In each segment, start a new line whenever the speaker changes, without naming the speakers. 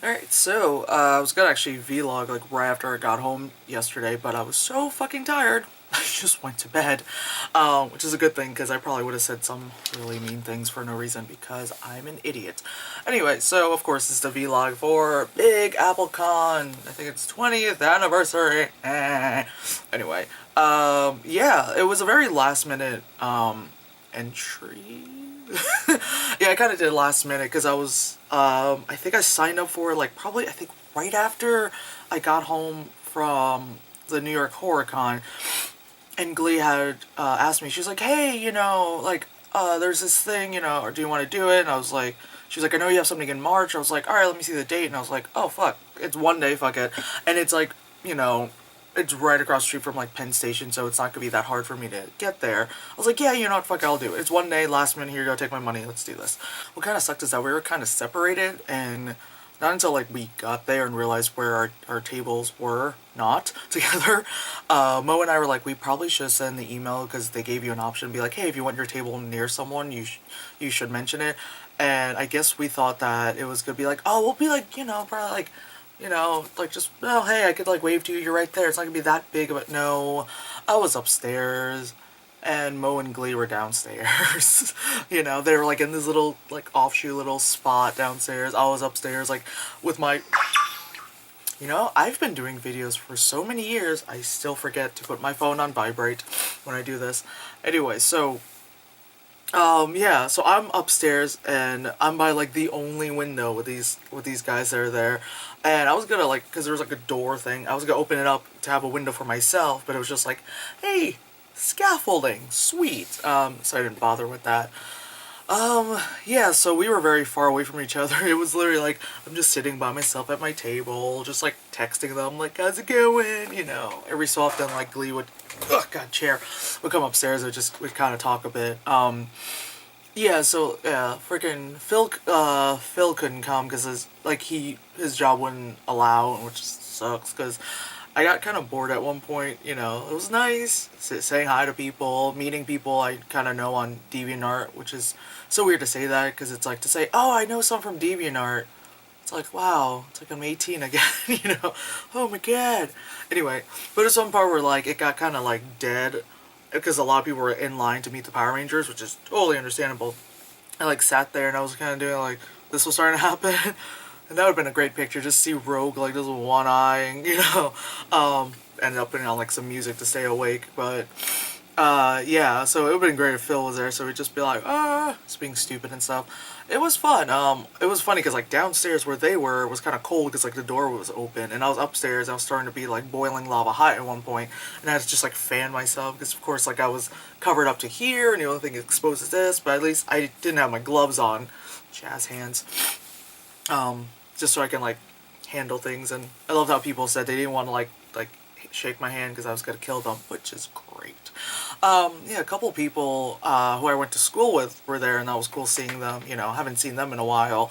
Alright, so, I was gonna actually vlog, like, right after I got home yesterday, but I was so fucking tired, I just went to bed, which is a good thing, because I probably would have said some really mean things for no reason, because I'm an idiot. Anyway, so, of course, this is the vlog for Big Apple Con, I think it's 20th anniversary, Anyway, yeah, it was a very last minute, entry? Yeah, I kind of did last minute because I think I signed up for it, like, probably, I think right after I got home from the New York Horror Con, and Glee had asked me, she was like, hey, like, there's this thing, or do you want to do it? And I was like, she was like, I know you have something in March. I was like, alright, let me see the date. And I was like, oh, fuck, it's one day, fuck it. And it's like, it's right across the street from, like, Penn Station, so it's not gonna be that hard for me to get there. I was like, yeah, you know what, fuck, I'll do it. It's one day, last minute, here you go, take my money, let's do this. What kind of sucked is that we were kind of separated, and not until, like, we got there and realized where our tables were not together. Mo and I were like, we probably should send the email, because they gave you an option to be like, hey, if you want your table near someone, you should mention it. And I guess we thought that it was gonna be like, oh, we'll be like, probably like, like, just, well, hey, I could, like, wave to you, you're right there, it's not gonna be that big, but no, I was upstairs, and Mo and Glee were downstairs. They were, like, in this little, like, offshoot little spot downstairs. I was upstairs, like, with my... I've been doing videos for so many years, I still forget to put my phone on vibrate when I do this. Anyway, so... yeah, so I'm upstairs, and I'm by, like, the only window with these guys that are there, and I was gonna, like, because there was, like, a door thing, I was gonna open it up to have a window for myself, but it was just like, hey, scaffolding, sweet, so I didn't bother with that. Yeah, so we were very far away from each other. It was literally like, I'm just sitting by myself at my table, just, like, texting them, like, how's it going, every so often, like, Glee would, ugh, god, chair, would come upstairs and we'd kind of talk a bit. Yeah, so, yeah, freaking Phil couldn't come because his job wouldn't allow, which sucks, because I got kind of bored at one point, it was nice, saying hi to people, meeting people I kind of know on DeviantArt, which is so weird to say that, because it's like to say, oh, I know some from DeviantArt, it's like, wow, it's like I'm 18 again, oh my god. Anyway, but there's some part where, like, it got kind of, like, dead, because a lot of people were in line to meet the Power Rangers, which is totally understandable. I, like, sat there and I was kind of doing, like, this was starting to happen. And that would have been a great picture, just see Rogue, like, this with one eye, and, ended up putting on, like, some music to stay awake, but, yeah, so it would have been great if Phil was there, so we'd just be like, just being stupid and stuff. It was fun. It was funny, because, like, downstairs where they were was kind of cold, because, like, the door was open, and I was upstairs, I was starting to be, like, boiling lava hot at one point, and I had to just, like, fan myself, because, of course, like, I was covered up to here, and the only thing exposed is this, but at least I didn't have my gloves on. Jazz hands. Just so I can, like, handle things, and I loved how people said they didn't want to, like shake my hand because I was gonna kill them, which is great. Yeah, a couple people who I went to school with were there, and that was cool seeing them. Haven't seen them in a while.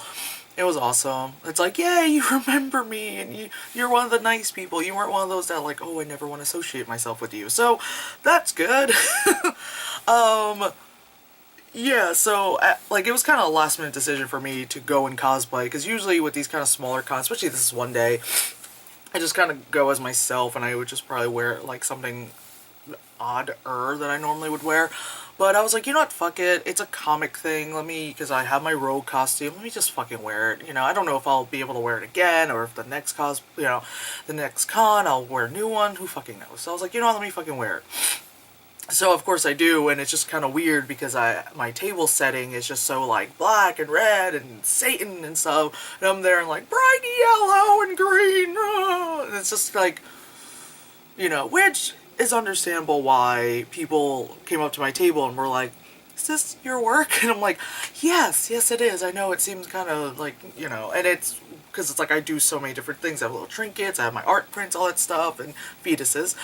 It was awesome. It's like, yeah, you remember me, and you're one of the nice people. You weren't one of those that, like, oh, I never want to associate myself with you. So that's good. um, yeah, so, like, it was kind of a last-minute decision for me to go and cosplay, because usually with these kind of smaller cons, especially this is one day, I just kind of go as myself, and I would just probably wear, like, something odder than I normally would wear. But I was like, you know what, fuck it, it's a comic thing, because I have my Rogue costume, let me just fucking wear it. I don't know if I'll be able to wear it again, or if the next the next con, I'll wear a new one, who fucking knows. So I was like, you know what, let me fucking wear it. So of course I do, and it's just kind of weird because my table setting is just so, like, black and red and Satan and stuff, and I'm there and, like, bright yellow and green, and it's just like, which is understandable why people came up to my table and were like, is this your work? And I'm like, yes it is. I know it seems kind of like, and it's because it's like I do so many different things. I have little trinkets, I have my art prints, all that stuff, and fetuses.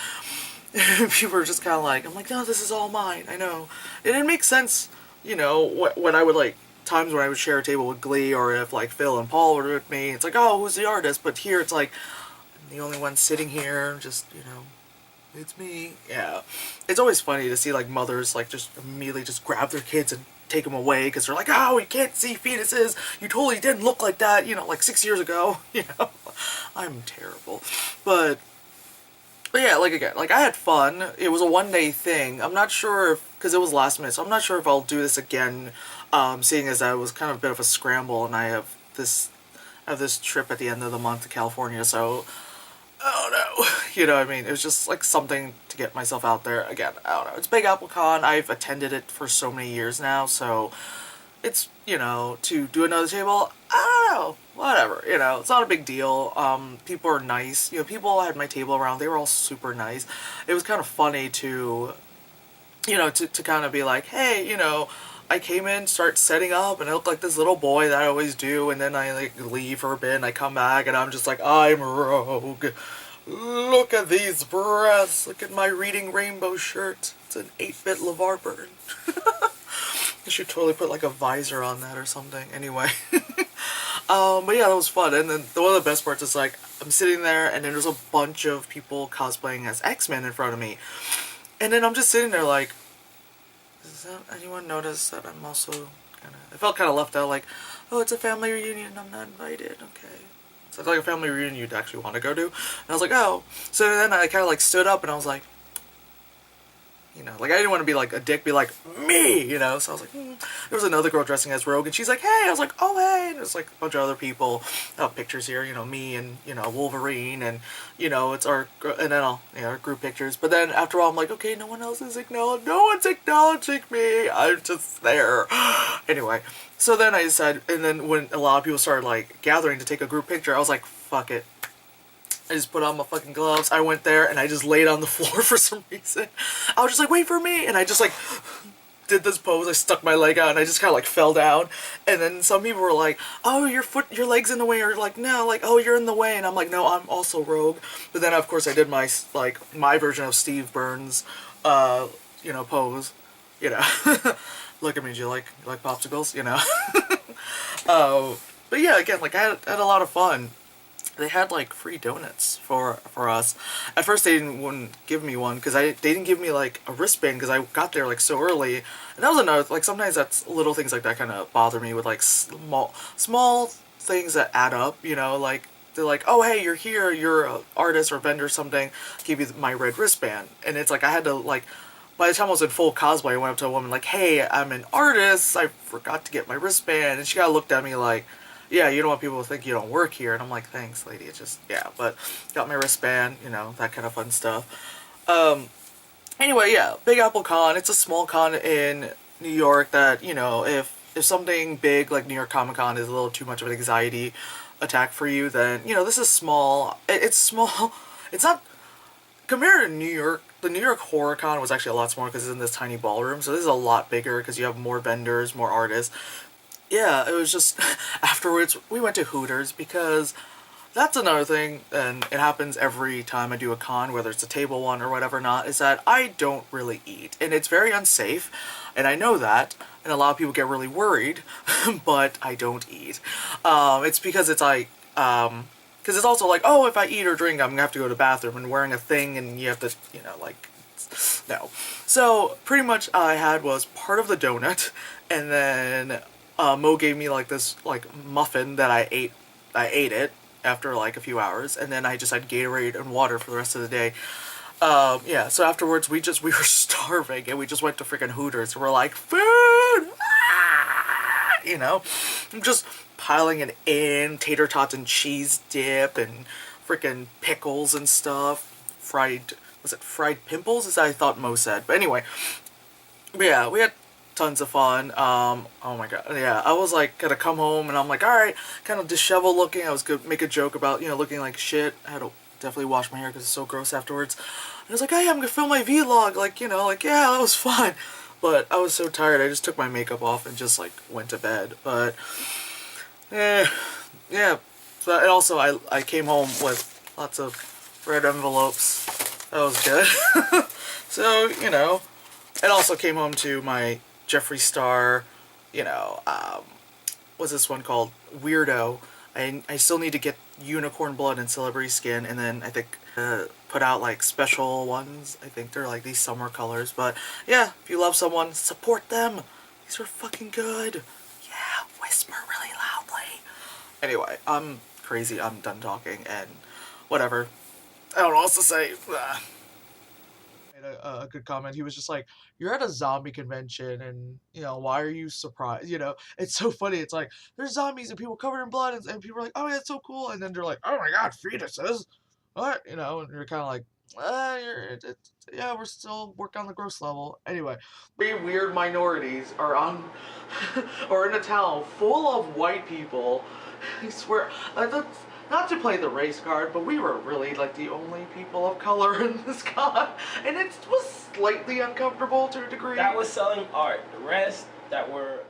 People are just kind of like, I'm like, no, this is all mine, I know. And it makes sense, when I would, like, times when I would share a table with Glee, or if, like, Phil and Paul were with me, it's like, oh, who's the artist? But here it's like, I'm the only one sitting here, just, it's me. Yeah. It's always funny to see, like, mothers, like, just immediately just grab their kids and take them away because they're like, oh, we can't see fetuses. You totally didn't look like that, like 6 years ago. I'm terrible. But yeah, like again, like I had fun. It was a 1 day thing. I'm not sure if, because it was last minute, so I'm not sure if I'll do this again. Seeing as that was kind of a bit of a scramble, and I have this trip at the end of the month to California, so oh no, what I mean? It was just like something to get myself out there again. I don't know. It's Big Apple Con. I've attended it for so many years now, so it's to do another table. I don't know. Whatever. It's not a big deal. People are nice. People I had my table around. They were all super nice. It was kind of funny to kind of be like, hey, I came in, start setting up, and I look like this little boy that I always do, and then I like leave for a bit, and I come back, and I'm just like, I'm Rogue. Look at these breasts. Look at my Reading Rainbow shirt. It's an 8-bit LeVar Burton. I should totally put like a visor on that or something. Anyway. But yeah, that was fun. And then one of the best parts is like, I'm sitting there, and then there's a bunch of people cosplaying as X-Men in front of me. And then I'm just sitting there like, does anyone notice that I'm also I felt kind of left out, like, oh, it's a family reunion, I'm not invited, okay. So it's like a family reunion you'd actually want to go to. And I was like, oh. So then I kind of like stood up and I was like, like I didn't want to be like a dick, be like, me, so I was like, There was another girl dressing as Rogue, and she's like, hey, I was like, oh, hey, and there's like a bunch of other people, pictures here, me and, Wolverine, and, it's our, and then our group pictures, but then after all, I'm like, okay, no one else is acknowledged, no one's acknowledging me, I'm just there. Anyway, so then I decided, and then when a lot of people started like gathering to take a group picture, I was like, fuck it. I just put on my fucking gloves. I went there and I just laid on the floor for some reason. I was just like, wait for me. And I just like did this pose. I stuck my leg out and I just kind of like fell down. And then some people were like, oh, your leg's in the way. Or like, no, like, oh, you're in the way. And I'm like, no, I'm also Rogue. But then of course I did my version of Steve Burns, pose. Look at me, do you like popsicles? But yeah, again, like I had a lot of fun. They had like free donuts for us. At first they wouldn't give me one because they didn't give me like a wristband because I got there like so early. And that was another, like sometimes that's little things like that kind of bother me with like small things that add up, like they're like, oh hey, you're here, you're an artist or vendor or something, give you my red wristband. And it's like I had to like, by the time I was in full cosplay, I went up to a woman like, hey, I'm an artist, I forgot to get my wristband. And she kind of looked at me like, yeah, you don't want people to think you don't work here. And I'm like, thanks, lady. It's just, yeah, but got my wristband, that kind of fun stuff. Anyway, yeah, Big Apple Con. It's a small con in New York that, if something big like New York Comic Con is a little too much of an anxiety attack for you, then, this is small. It's small. It's not, compared to New York, the New York Horror Con was actually a lot smaller because it's in this tiny ballroom. So this is a lot bigger because you have more vendors, more artists. Yeah, it was just, afterwards, we went to Hooters because that's another thing, and it happens every time I do a con, whether it's a table one or whatever not, is that I don't really eat. And it's very unsafe, and I know that, and a lot of people get really worried, but I don't eat. It's because it's like, because it's also like, oh, if I eat or drink, I'm gonna have to go to the bathroom, and wearing a thing, and you have to, like, no. So, pretty much all I had was part of the donut, and then Mo gave me like this like muffin that I ate it after like a few hours, and then I just had Gatorade and water for the rest of the day. Yeah, so afterwards we were starving and we just went to freaking Hooters. We're like, food! Ah! Just piling it in, tater tots and cheese dip and freaking pickles and stuff. Was it fried pimples? As I thought Mo said. But anyway, yeah, we had tons of fun. Oh my god, yeah, I was like gonna come home and I'm like, alright, kind of disheveled looking. I was gonna make a joke about, looking like shit. I had to definitely wash my hair because it's so gross afterwards. And I was like, hey, I'm gonna film my vlog, like, yeah, that was fun. But I was so tired, I just took my makeup off and just like went to bed. But, yeah. So, and also I came home with lots of red envelopes. That was good. So, and also came home to my Jeffree Star, what's this one called? Weirdo. I still need to get Unicorn Blood and Celebrity Skin, and then I think put out like special ones. I think they're like these summer colors. But yeah, if you love someone, support them. These are fucking good. Yeah, whisper really loudly. Anyway, I'm crazy. I'm done talking and whatever. I don't know what else to say. Made a good comment. He was just like, "You're at a zombie convention, and why are you surprised?" It's so funny. It's like there's zombies and people covered in blood, and people are like, "Oh, yeah, that's so cool," and then they're like, "Oh my god, fetuses, what?" And you're kind of like, "Yeah, we're still working on the gross level." Anyway, three weird minorities are on, or in a town full of white people. I swear, that's not to play the race card, but we were really like the only people of color in this con, and it was slightly uncomfortable to a degree.
That was selling art. The rest that were